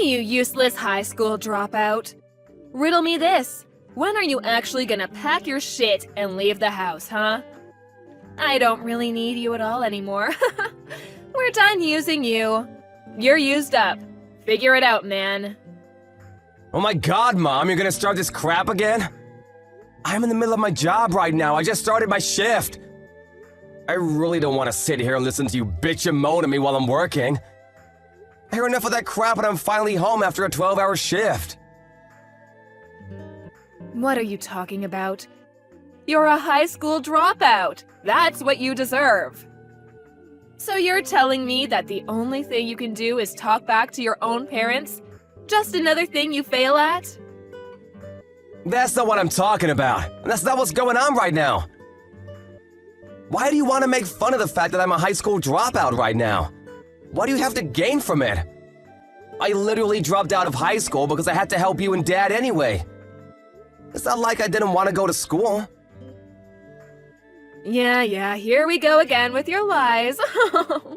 you useless high school dropout. Riddle me this. When are you actually gonna pack your shit and leave the house, huh? I don't really need you at all anymore. We're done using you. You're used up. Figure it out, man. Oh my god, Mom, you're gonna start this crap again? I'm in the middle of my job right now. I just started my shift. I really don't want to sit here and listen to you bitch and moan at me while I'm working. I hear enough of that crap and I'm finally home after a 12-hour shift. What are you talking about? You're a high school dropout. That's what you deserve. So you're telling me that the only thing you can do is talk back to your own parents? Just another thing you fail at? That's not what I'm talking about. And that's not what's going on right now. Why do you want to make fun of the fact that I'm a high school dropout right now? What do you have to gain from it? I literally dropped out of high school because I had to help you and Dad anyway. It's not like I didn't want to go to school. Yeah, here we go again with your lies. The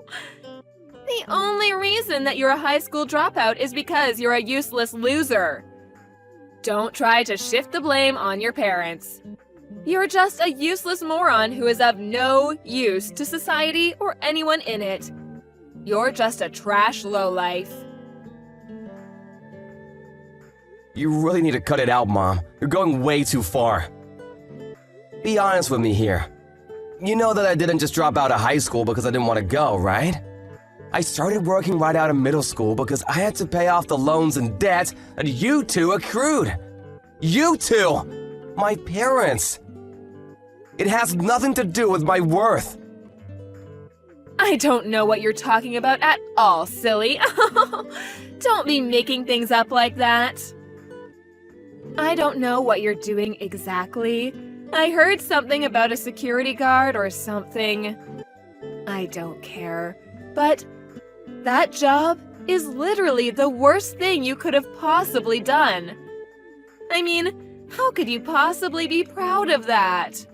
only reason that you're a high school dropout is because you're a useless loser. Don't try to shift the blame on your parents. You're just a useless moron who is of no use to society or anyone in it. You're just a trash lowlife. You really need to cut it out, Mom. You're going way too far. Be honest with me here. You know that I didn't just drop out of high school because I didn't want to go, right? I started working right out of middle school because I had to pay off the loans and debts that you two accrued. You two! My parents! It has nothing to do with my worth. I don't know what you're talking about at all, silly. Don't be making things up like that. I don't know what you're doing exactly. I heard something about a security guard or something. I don't care. But that job is literally the worst thing you could have possibly done. I mean, how could you possibly be proud of that?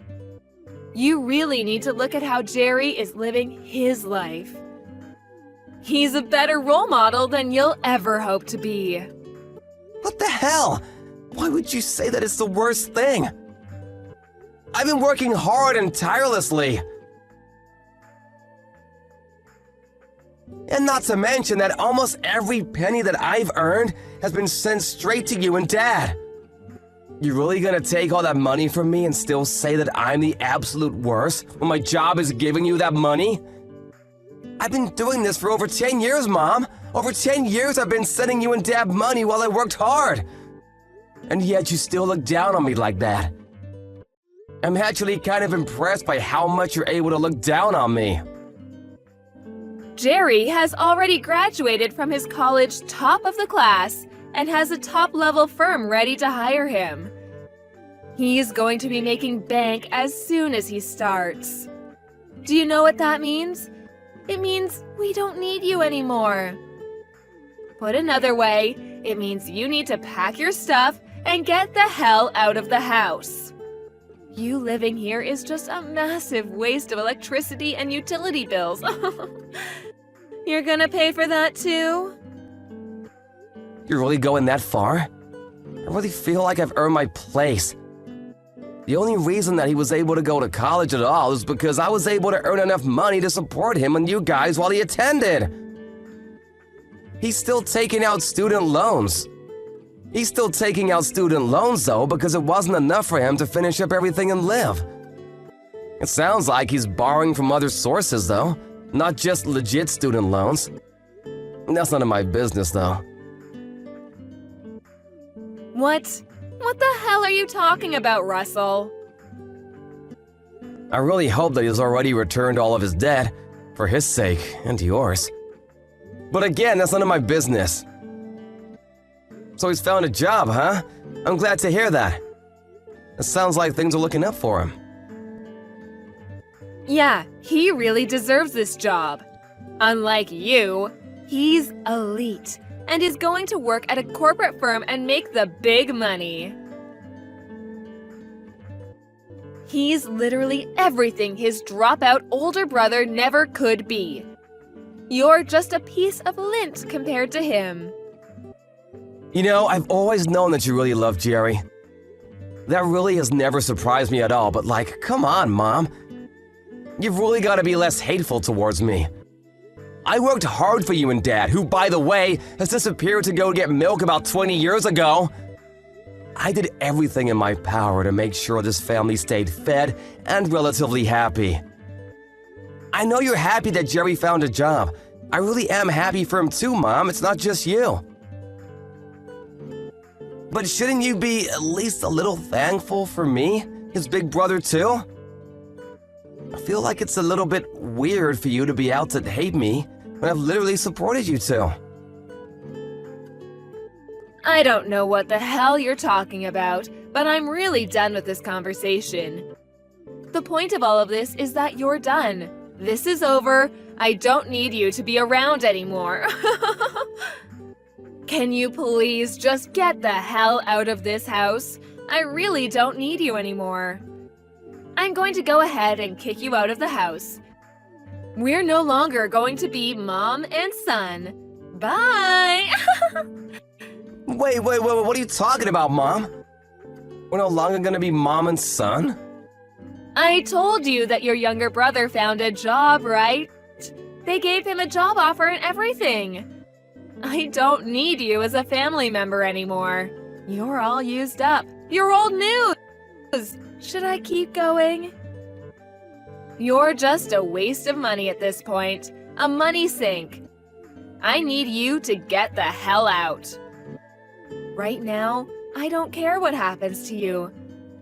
You really need to look at how Jerry is living his life. He's a better role model than you'll ever hope to be. What the hell? Why would you say that it's the worst thing? I've been working hard and tirelessly. And not to mention that almost every penny that I've earned has been sent straight to you and Dad. You really gonna take all that money from me and still say that I'm the absolute worst when my job is giving you that money? I've been doing this for over 10 years, Mom. Over 10 years I've been sending you and Dad money while I worked hard. And yet you still look down on me like that. I'm actually kind of impressed by how much you're able to look down on me. Jerry has already graduated from his college top of the class and has a top-level firm ready to hire him. He's going to be making bank as soon as he starts. Do you know what that means? It means we don't need you anymore. Put another way, it means you need to pack your stuff and get the hell out of the house. You living here is just a massive waste of electricity and utility bills. You're gonna pay for that too? You're really going that far? I really feel like I've earned my place. The only reason that he was able to go to college at all is because I was able to earn enough money to support him and you guys while he attended. He's still taking out student loans. He's still taking out student loans though because it wasn't enough for him to finish up everything and live. It sounds like he's borrowing from other sources though, not just legit student loans. That's none of my business though. What the hell are you talking about, Russell? I really hope that he's already returned all of his debt, for his sake and yours. But again, that's none of my business. So he's found a job, huh? I'm glad to hear that. It sounds like things are looking up for him. Yeah, he really deserves this job. Unlike you, he's elite and is going to work at a corporate firm and make the big money. He's literally everything his dropout older brother never could be. You're just a piece of lint compared to him. You know, I've always known that you really love Jerry. That really has never surprised me at all, but like, come on, Mom. You've really got to be less hateful towards me. I worked hard for you and Dad, who, by the way, has disappeared to go get milk about 20 years ago. I did everything in my power to make sure this family stayed fed and relatively happy. I know you're happy that Jerry found a job. I really am happy for him too, Mom. It's not just you. But shouldn't you be at least a little thankful for me, his big brother too? I feel like it's a little bit weird for you to be out to hate me when I've literally supported you two. I don't know what the hell you're talking about, but I'm really done with this conversation. The point of all of this is that you're done. This is over. I don't need you to be around anymore. Can you please just get the hell out of this house? I really don't need you anymore. I'm going to go ahead and kick you out of the house. We're no longer going to be mom and son. Bye! Wait, what are you talking about, Mom? We're no longer gonna be mom and son? I told you that your younger brother found a job, right? They gave him a job offer and everything. I don't need you as a family member anymore. You're all used up. You're old news. Should I keep going? You're just a waste of money at this point. A money sink. I need you to get the hell out. Right now, I don't care what happens to you.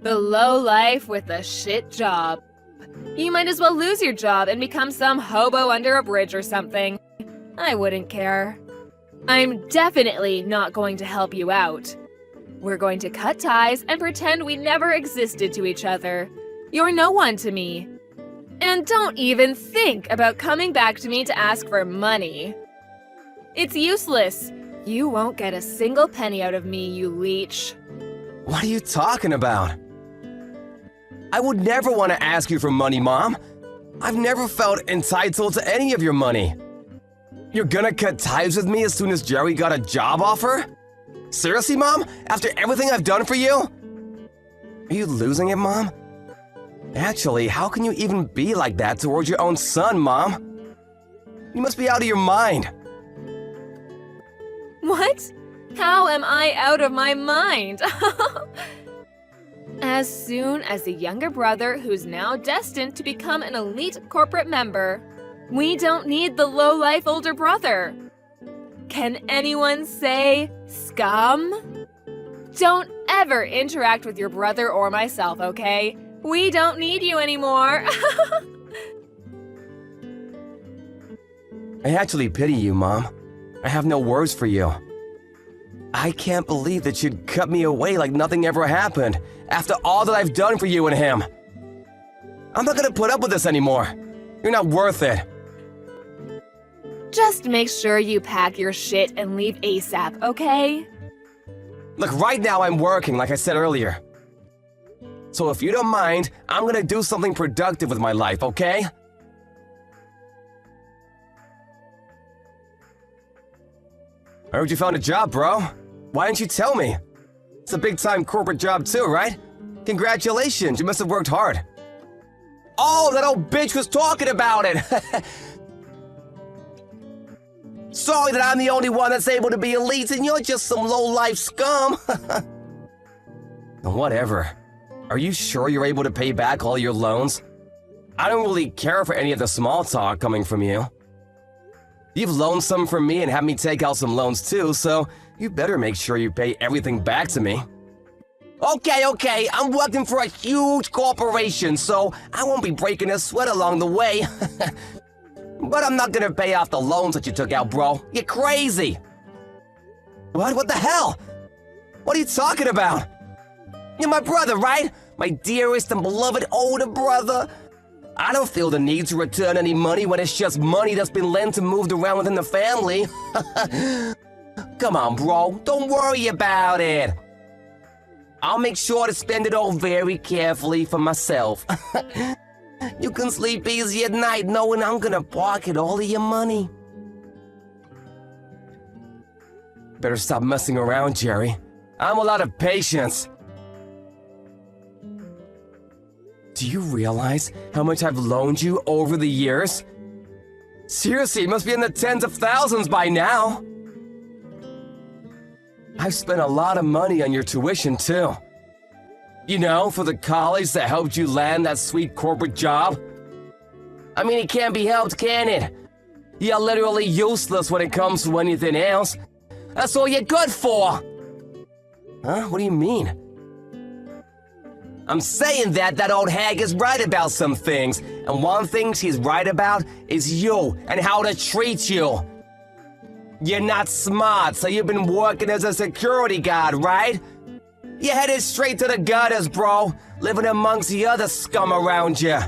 The low life with a shit job. You might as well lose your job and become some hobo under a bridge or something. I wouldn't care. I'm definitely not going to help you out. We're going to cut ties and pretend we never existed to each other. You're no one to me. And don't even think about coming back to me to ask for money. It's useless. You won't get a single penny out of me, you leech. What are you talking about? I would never want to ask you for money, Mom. I've never felt entitled to any of your money. You're gonna cut ties with me as soon as Jerry got a job offer? Seriously, Mom? After everything I've done for you? Are you losing it, Mom? Actually, how can you even be like that towards your own son, Mom? You must be out of your mind. What? How am I out of my mind? As soon as the younger brother, who's now destined to become an elite corporate member, we don't need the low-life older brother. Can anyone say scum? Don't ever interact with your brother or myself, okay? We don't need you anymore. I actually pity you, Mom. I have no words for you. I can't believe that you'd cut me away like nothing ever happened after all that I've done for you and him. I'm not gonna put up with this anymore. You're not worth it. Just make sure you pack your shit and leave ASAP, okay? Look, right now I'm working, like I said earlier. So if you don't mind, I'm gonna do something productive with my life, okay? I heard you found a job, bro. Why didn't you tell me? It's a big-time corporate job too, right? Congratulations, you must have worked hard. Oh, that old bitch was talking about it! Sorry that I'm the only one that's able to be elite and you're just some low-life scum. Whatever. Are you sure you're able to pay back all your loans? I don't really care for any of the small talk coming from you. You've loaned some from me and had me take out some loans too, so you better make sure you pay everything back to me. Okay, I'm working for a huge corporation, so I won't be breaking a sweat along the way. But I'm not gonna pay off the loans that you took out, bro. You're crazy. What the hell? What are you talking about? You're my brother, right? My dearest and beloved older brother. I don't feel the need to return any money when it's just money that's been lent and moved around within the family. Come on, bro. Don't worry about it. I'll make sure to spend it all very carefully for myself. You can sleep easy at night knowing I'm gonna pocket all of your money. Better stop messing around, Jerry. I'm a lot of patience. Do you realize how much I've loaned you over the years? Seriously, it must be in the tens of thousands by now. I've spent a lot of money on your tuition, too. You know, for the college that helped you land that sweet corporate job. I mean, it can't be helped, can it? You're literally useless when it comes to anything else. That's all you're good for! Huh? What do you mean? I'm saying that old hag is right about some things, and one thing she's right about is you and how to treat you. You're not smart, so you've been working as a security guard, right? You're headed straight to the gutters, bro, living amongst the other scum around you.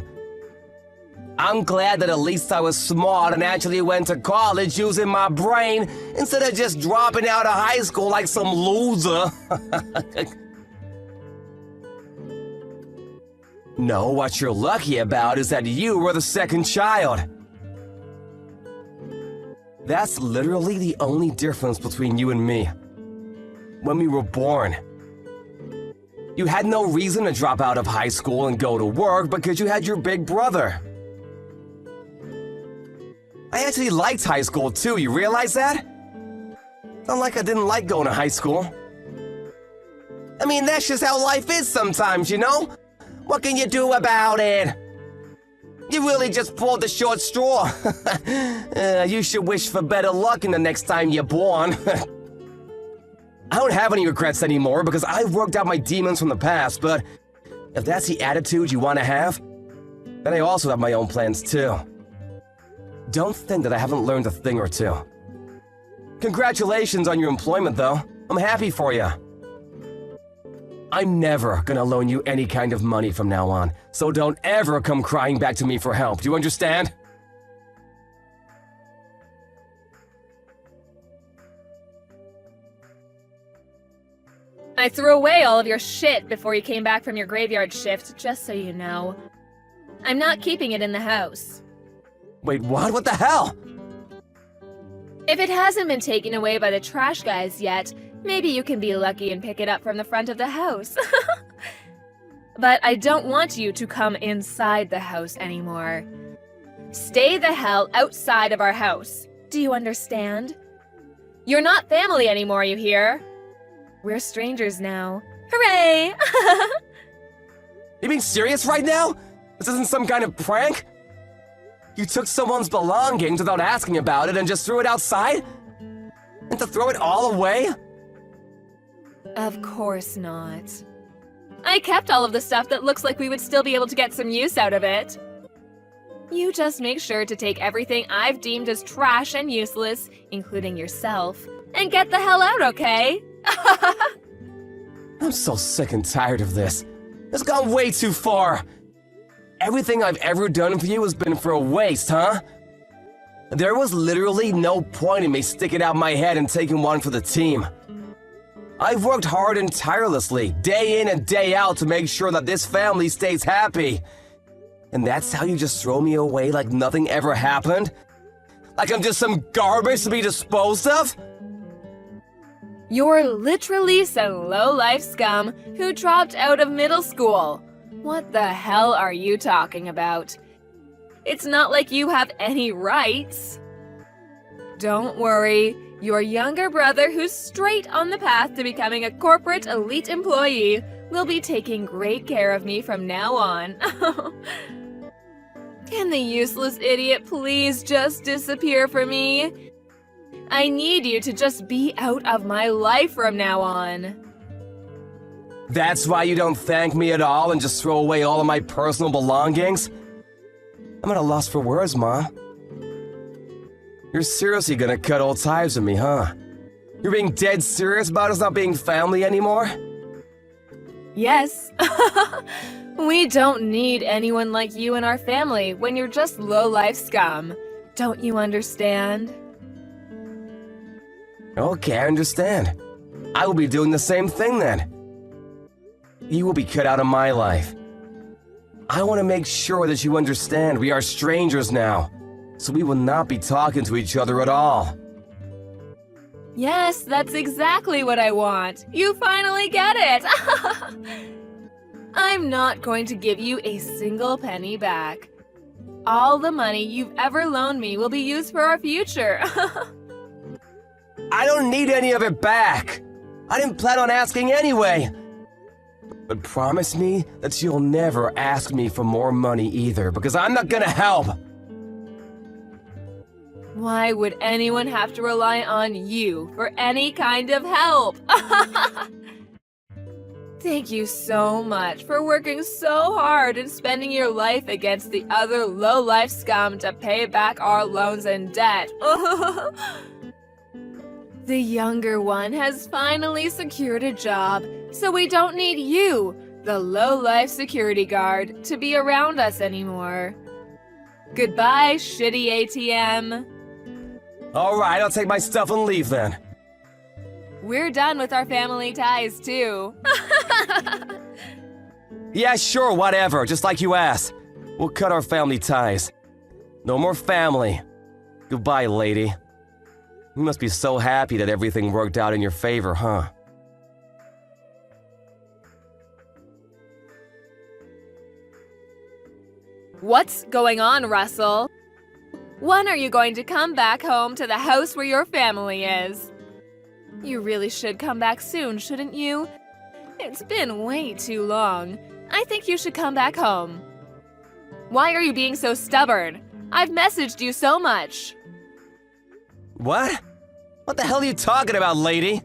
I'm glad that at least I was smart and actually went to college using my brain instead of just dropping out of high school like some loser. No, what you're lucky about is that you were the second child. That's literally the only difference between you and me. When we were born, you had no reason to drop out of high school and go to work because you had your big brother. I actually liked high school too, you realize that? Not like I didn't like going to high school. I mean, that's just how life is sometimes, you know? What can you do about it? You really just pulled the short straw. You should wish for better luck in the next time you're born. I don't have any regrets anymore because I've worked out my demons from the past, but if that's the attitude you want to have, then I also have my own plans too. Don't think that I haven't learned a thing or two. Congratulations on your employment, though. I'm happy for you. I'm never gonna loan you any kind of money from now on, so don't ever come crying back to me for help. Do you understand? I threw away all of your shit before you came back from your graveyard shift, just so you know. I'm not keeping it in the house. Wait, what? What the hell? If it hasn't been taken away by the trash guys yet, maybe you can be lucky and pick it up from the front of the house. But I don't want you to come inside the house anymore. Stay the hell outside of our house. Do you understand? You're not family anymore, you hear? We're strangers now. Hooray! You being serious right now? This isn't some kind of prank? You took someone's belongings without asking about it and just threw it outside? And to throw it all away? Of course not. I kept all of the stuff that looks like we would still be able to get some use out of it. You just make sure to take everything I've deemed as trash and useless, including yourself, and get the hell out, okay? I'm so sick and tired of this. It's gone way too far. Everything I've ever done for you has been for a waste, huh? There was literally no point in me sticking out my head and taking one for the team. I've worked hard and tirelessly, day in and day out, to make sure that this family stays happy. And that's how you just throw me away like nothing ever happened? Like I'm just some garbage to be disposed of? You're literally some low-life scum who dropped out of middle school. What the hell are you talking about? It's not like you have any rights. Don't worry, your younger brother, who's straight on the path to becoming a corporate elite employee, will be taking great care of me from now on. Can the useless idiot please just disappear for me? I need you to just be out of my life from now on. That's why you don't thank me at all and just throw away all of my personal belongings? I'm at a loss for words, Mom. You're seriously gonna cut all ties with me, huh? You're being dead serious about us not being family anymore? Yes. We don't need anyone like you in our family when you're just low-life scum. Don't you understand? Okay, I understand. I will be doing the same thing then. You will be cut out of my life. I want to make sure that you understand we are strangers now, so we will not be talking to each other at all. Yes, that's exactly what I want. You finally get it. I'm not going to give you a single penny back. All the money you've ever loaned me will be used for our future. I don't need any of it back. I didn't plan on asking anyway. But promise me that you'll never ask me for more money either, because I'm not gonna help. Why would anyone have to rely on you for any kind of help? Thank you so much for working so hard and spending your life against the other low-life scum to pay back our loans and debt. The younger one has finally secured a job, so we don't need you, the low-life security guard, to be around us anymore. Goodbye, shitty ATM. All right, I'll take my stuff and leave then. We're done with our family ties, too. Yeah, sure, whatever, just like you asked. We'll cut our family ties. No more family. Goodbye, lady. You must be so happy that everything worked out in your favor, huh? What's going on, Russell? When are you going to come back home to the house where your family is? You really should come back soon, shouldn't you? It's been way too long. I think you should come back home. Why are you being so stubborn? I've messaged you so much. What? What the hell are you talking about, lady?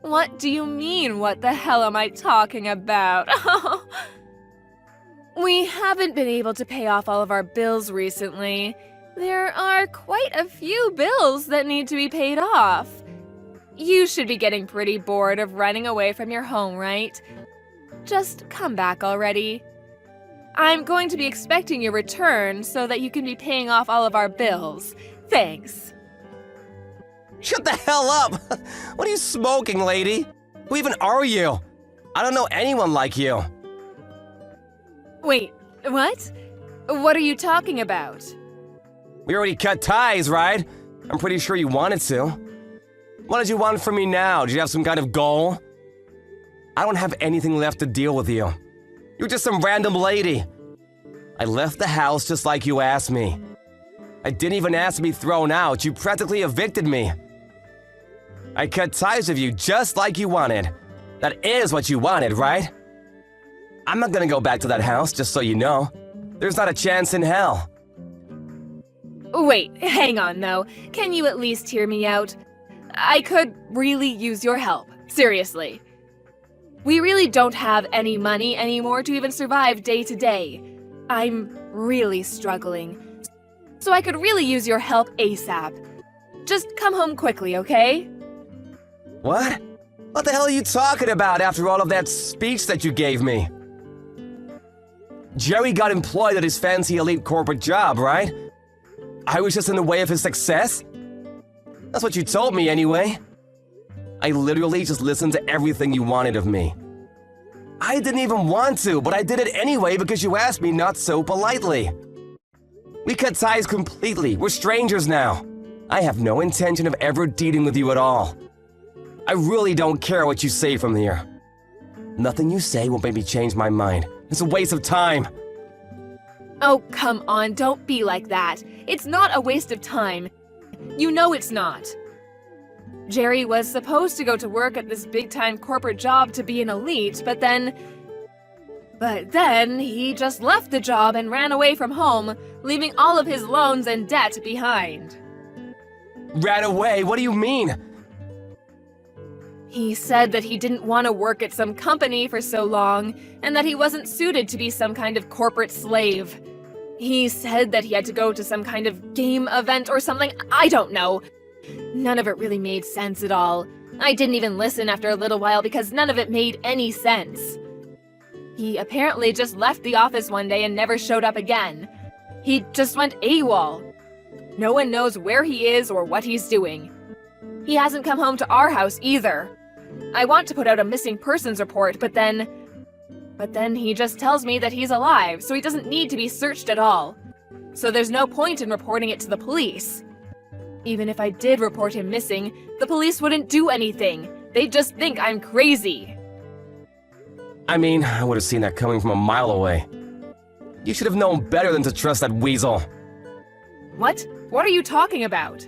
What do you mean, what the hell am I talking about? We haven't been able to pay off all of our bills recently. There are quite a few bills that need to be paid off. You should be getting pretty bored of running away from your home, right? Just come back already. I'm going to be expecting your return so that you can be paying off all of our bills. Thanks. Shut the hell up! What are you smoking, lady? Who even are you? I don't know anyone like you. Wait, what? What are you talking about? We already cut ties, right? I'm pretty sure you wanted to. What did you want from me now? Did you have some kind of goal? I don't have anything left to deal with you. You're just some random lady. I left the house just like you asked me. I didn't even ask to be thrown out. You practically evicted me. I cut ties with you just like you wanted. That is what you wanted, right? I'm not gonna go back to that house, just so you know. There's not a chance in hell. Wait, hang on though. Can you at least hear me out? I could really use your help. Seriously. We really don't have any money anymore to even survive day to day. I'm really struggling. So I could really use your help ASAP. Just come home quickly, okay? What? What the hell are you talking about after all of that speech that you gave me? Jerry got employed at his fancy elite corporate job, right? I was just in the way of his success? That's what you told me anyway. I literally just listened to everything you wanted of me. I didn't even want to, but I did it anyway because you asked me not so politely. We cut ties completely. We're strangers now. I have no intention of ever dealing with you at all. I really don't care what you say from here. Nothing you say will make me change my mind. It's a waste of time. Oh, come on, don't be like that. It's not a waste of time. You know it's not. Jerry was supposed to go to work at this big-time corporate job to be an elite, but then he just left the job and ran away from home, leaving all of his loans and debt behind. Ran away? What do you mean? He said that he didn't want to work at some company for so long, and that he wasn't suited to be some kind of corporate slave. He said that he had to go to some kind of game event or something, I don't know. None of it really made sense at all. I didn't even listen after a little while because none of it made any sense. He apparently just left the office one day and never showed up again. He just went AWOL. No one knows where he is or what he's doing. He hasn't come home to our house either. I want to put out a missing persons report, but then he just tells me that he's alive, so he doesn't need to be searched at all. So there's no point in reporting it to the police. Even if I did report him missing, the police wouldn't do anything. They'd just think I'm crazy. I mean, I would have seen that coming from a mile away. You should have known better than to trust that weasel. What? What are you talking about?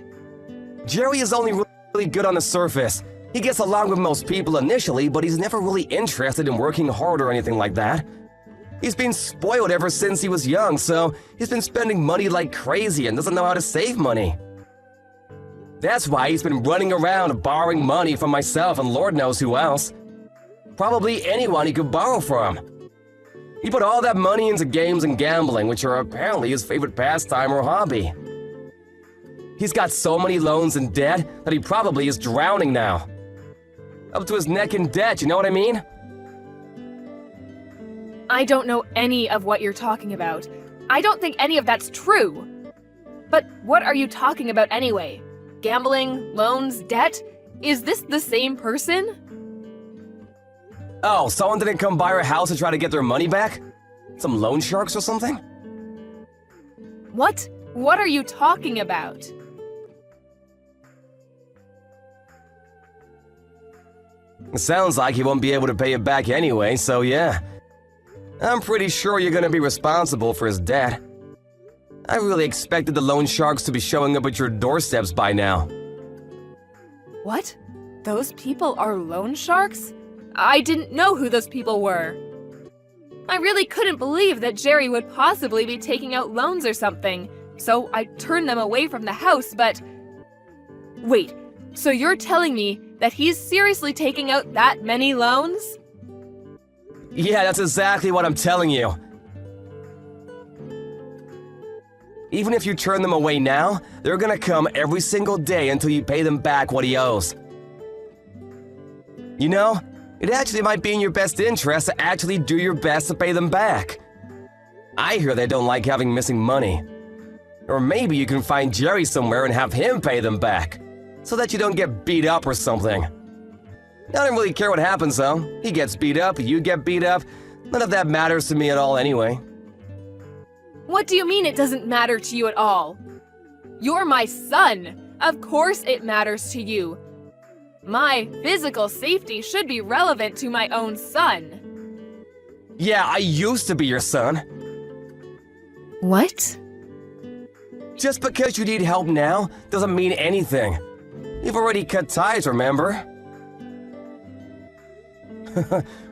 Jerry is only really good on the surface. He gets along with most people initially, but he's never really interested in working hard or anything like that. He's been spoiled ever since he was young, so he's been spending money like crazy and doesn't know how to save money. That's why he's been running around borrowing money from myself and Lord knows who else. Probably anyone he could borrow from. He put all that money into games and gambling, which are apparently his favorite pastime or hobby. He's got so many loans and debt that he probably is drowning now. Up to his neck in debt, you know what I mean? I don't know any of what you're talking about. I don't think any of that's true. But what are you talking about anyway? Gambling, loans, debt? Is this the same person? Oh, someone didn't come by our house to try to get their money back? Some loan sharks or something? What? What are you talking about? It sounds like he won't be able to pay it back anyway, so yeah. I'm pretty sure you're gonna be responsible for his debt. I really expected the loan sharks to be showing up at your doorsteps by now. What? Those people are loan sharks? I didn't know who those people were. I really couldn't believe that Jerry would possibly be taking out loans or something, so I turned them away from the house, but... Wait, so you're telling me that he's seriously taking out that many loans? Yeah, that's exactly what I'm telling you. Even if you turn them away now, they're gonna come every single day until you pay them back what he owes. You know, it actually might be in your best interest to actually do your best to pay them back. I hear they don't like having missing money. Or maybe you can find Jerry somewhere and have him pay them back, so that you don't get beat up or something. I don't really care what happens though. He gets beat up, you get beat up. None of that matters to me at all anyway. What do you mean it doesn't matter to you at all? You're my son. Of course it matters to you. My physical safety should be relevant to my own son. Yeah, I used to be your son. What? Just because you need help now doesn't mean anything. You've already cut ties, remember?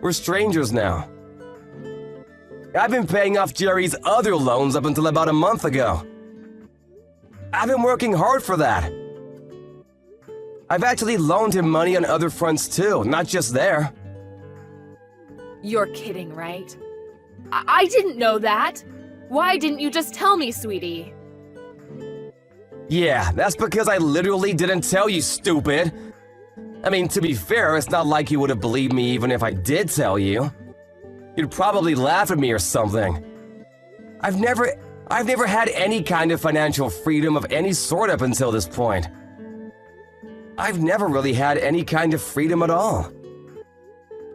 We're strangers now. I've been paying off Jerry's other loans up until about a month ago. I've been working hard for that. I've actually loaned him money on other fronts too, not just there. You're kidding, right? I didn't know that. Why didn't you just tell me, sweetie? Yeah, that's because I literally didn't tell you, stupid. I mean, to be fair, it's not like you would have believed me even if I did tell you. You'd probably laugh at me or something. I've never had any kind of financial freedom of any sort up until this point. I've never really had any kind of freedom at all.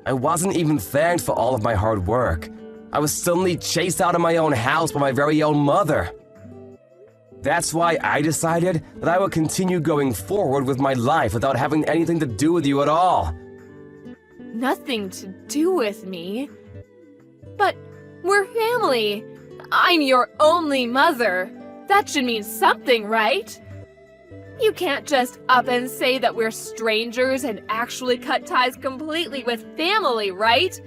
I wasn't even thanked for all of my hard work. I was suddenly chased out of my own house by my very own mother. That's why I decided that I would continue going forward with my life without having anything to do with you at all. Nothing to do with me? But we're family. I'm your only mother. That should mean something, right? You can't just up and say that we're strangers and actually cut ties completely with family, right?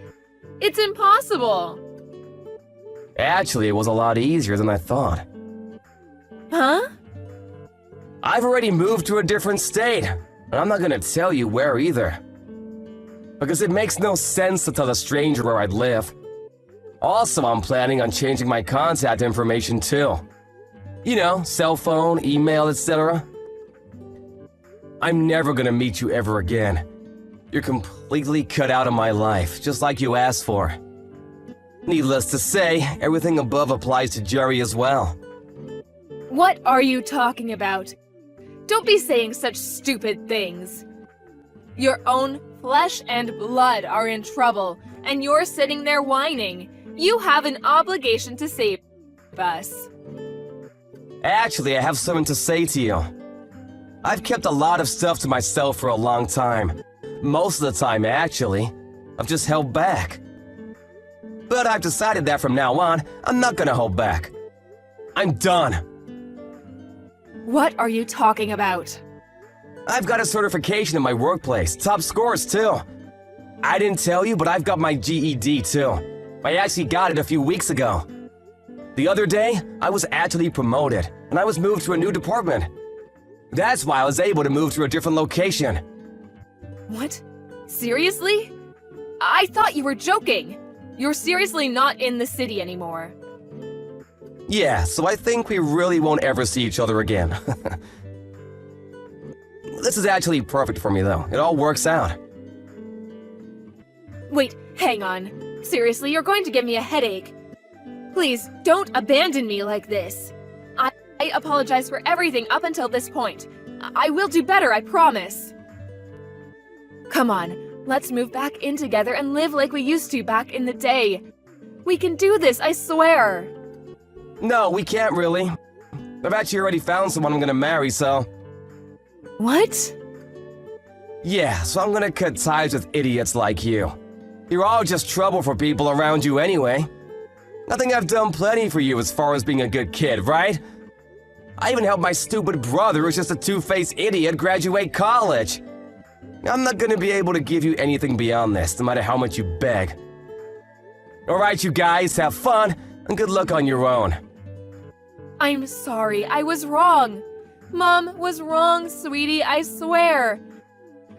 It's impossible. Actually, it was a lot easier than I thought. Huh? I've already moved to a different state, and I'm not gonna tell you where either. Because it makes no sense to tell a stranger where I'd live. Also, I'm planning on changing my contact information too. You know, cell phone, email, etc. I'm never gonna meet you ever again. You're completely cut out of my life, just like you asked for. Needless to say, everything above applies to Jerry as well. What are you talking about? Don't be saying such stupid things. Your own flesh and blood are in trouble, and you're sitting there whining. You have an obligation to save us. Actually, I have something to say to you. I've kept a lot of stuff to myself for a long time. Most of the time, actually. I've just held back. But I've decided that from now on, I'm not gonna hold back. I'm done. What are you talking about? I've got a certification in my workplace, top scores too. I didn't tell you, but I've got my GED too. I actually got it a few weeks ago. The other day, I was actually promoted, and I was moved to a new department. That's why I was able to move to a different location. What? Seriously? I thought you were joking. You're seriously not in the city anymore. Yeah, so I think we really won't ever see each other again. This is actually perfect for me though. It all works out. Wait, hang on. Seriously, you're going to give me a headache. Please, don't abandon me like this. I apologize for everything up until this point. I will do better, I promise. Come on, let's move back in together and live like we used to back in the day. We can do this, I swear. No, we can't really. I've actually already found someone I'm gonna marry, so... What? Yeah, so I'm gonna cut ties with idiots like you. You're all just trouble for people around you anyway. I think I've done plenty for you as far as being a good kid, right? I even helped my stupid brother, who's just a two-faced idiot, graduate college. I'm not gonna be able to give you anything beyond this, no matter how much you beg. Alright, you guys, have fun, and good luck on your own. I'm sorry, I was wrong. Mom was wrong, sweetie, I swear.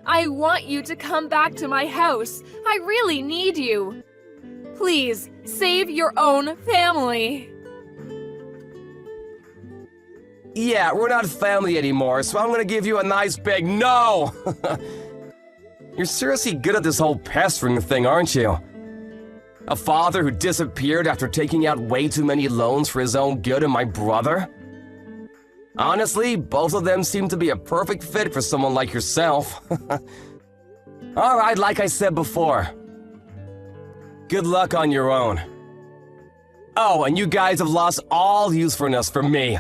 I want you to come back to my house. I really need you. Please, save your own family. Yeah, we're not family anymore, so I'm gonna give you a nice big no! You're seriously good at this whole pestering thing, aren't you? A father who disappeared after taking out way too many loans for his own good and my brother? Honestly, both of them seem to be a perfect fit for someone like yourself. Alright, like I said before. Good luck on your own. Oh, and you guys have lost all usefulness for me.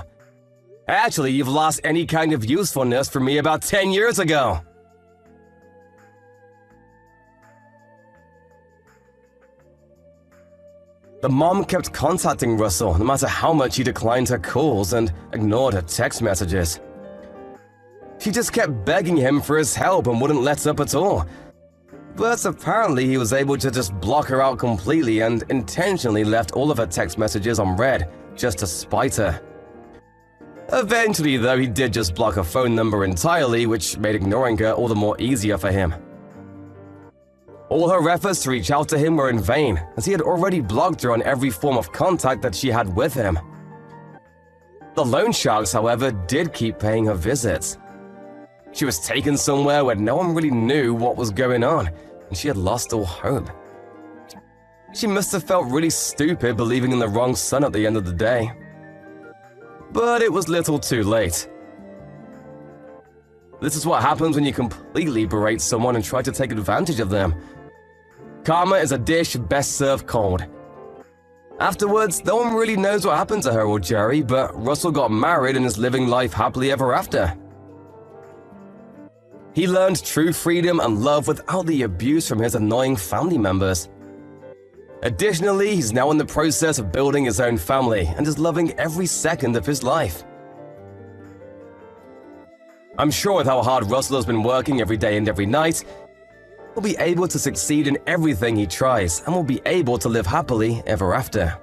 Actually, you've lost any kind of usefulness for me about 10 years ago. The mom kept contacting Russell no matter how much he declined her calls and ignored her text messages. She just kept begging him for his help and wouldn't let up at all. But apparently he was able to just block her out completely and intentionally left all of her text messages unread, just to spite her. Eventually though, he did just block her phone number entirely, which made ignoring her all the more easier for him. All her efforts to reach out to him were in vain, as he had already blocked her on every form of contact that she had with him. The loan sharks, however, did keep paying her visits. She was taken somewhere where no one really knew what was going on, and she had lost all hope. She must have felt really stupid believing in the wrong son at the end of the day. But it was little too late. This is what happens when you completely berate someone and try to take advantage of them. Karma is a dish best served cold. Afterwards, no one really knows what happened to her or Jerry, but Russell got married and is living life happily ever after. He learned true freedom and love without the abuse from his annoying family members. Additionally, he's now in the process of building his own family and is loving every second of his life. I'm sure with how hard Russell has been working every day and every night, he'll be able to succeed in everything he tries and will be able to live happily ever after.